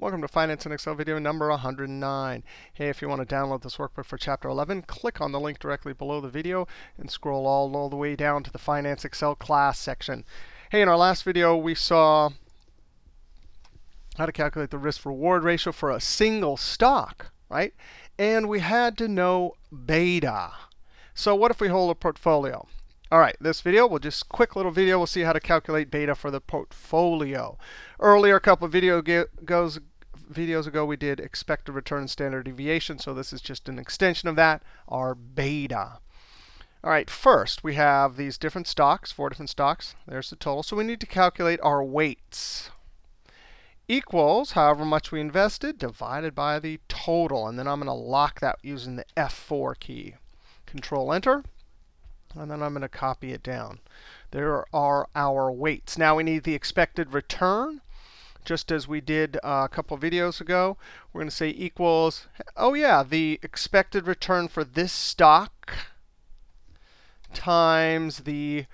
Welcome to Finance in Excel video number 109. Hey, if you want to download this workbook for Chapter 11, click on the link directly below the video and scroll all the way down to the Finance Excel class section. Hey, in our last video, we saw how to calculate the risk-reward ratio for a single stock, right? And we had to know beta. So what if we hold a portfolio? All right, this video, quick little video, we'll see how to calculate beta for the portfolio. Earlier, a couple of videos ago, we did expected return and standard deviation. So this is just an extension of that, our beta. All right, first, we have these different stocks, 4 different stocks. There's the total. So we need to calculate our weights. Equals however much we invested divided by the total. And then I'm going to lock that using the F4 key. Control Enter. And then I'm going to copy it down. There are our weights. Now we need the expected return. Just as we did a couple of videos ago, we're going to say equals, oh yeah, the expected return for this stock times the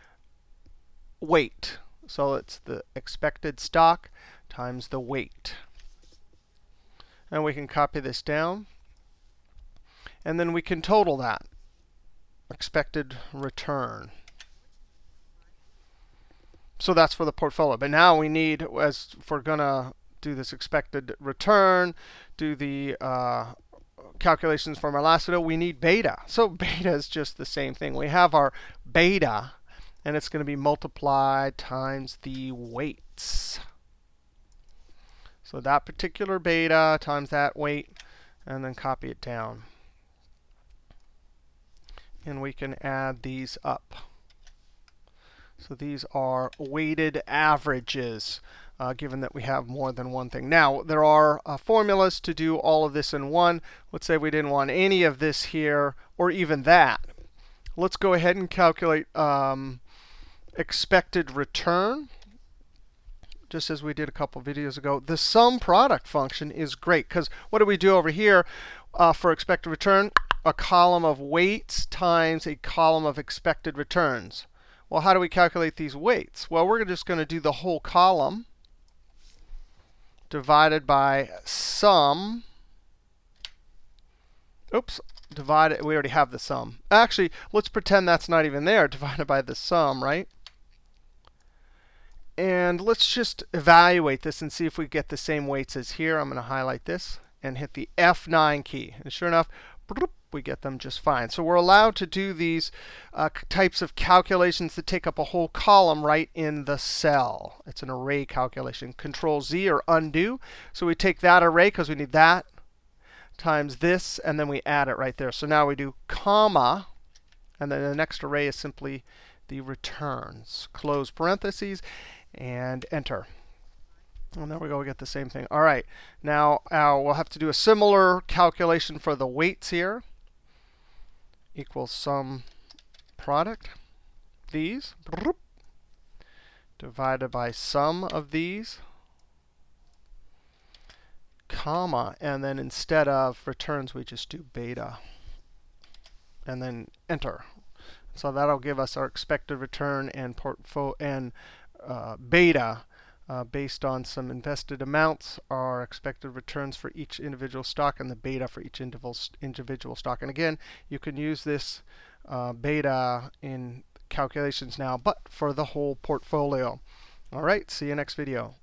weight. So it's the expected stock times the weight. And we can copy this down. And then we can total that. Expected return. So that's for the portfolio. But now we need, as if we're going to do this expected return, do the calculations from our last video, we need beta. So beta is just the same thing. We have our beta, and it's going to be multiplied times the weights. So that particular beta times that weight, and then copy it down. And we can add these up. So these are weighted averages, given that we have more than one thing. Now, there are formulas to do all of this in one. Let's say we didn't want any of this here, or even that. Let's go ahead and calculate expected return, just as we did a couple videos ago. The sum product function is great, because what do we do over here for expected return? A column of weights times a column of expected returns. Well, how do we calculate these weights? Well, we're just going to do the whole column divided by sum. Oops, divided. We already have the sum. Actually, let's pretend that's not even there, divided by the sum, right? And let's just evaluate this and see if we get the same weights as here. I'm going to highlight this and hit the F9 key. And sure enough, we get them just fine. So we're allowed to do these types of calculations that take up a whole column right in the cell. It's an array calculation. Control Z or undo. So we take that array, because we need that, times this, and then we add it right there. So now we do comma, and then the next array is simply the returns. Close parentheses, and enter. And there we go, we get the same thing. All right, now we'll have to do a similar calculation for the weights here. Equals sum product, these, divided by sum of these, comma, and then instead of returns, we just do beta. And then enter. So that'll give us our expected return and beta. Based on some invested amounts, our expected returns for each individual stock, and the beta for each individual stock. And again, you can use this beta in calculations now, but for the whole portfolio. All right, see you next video.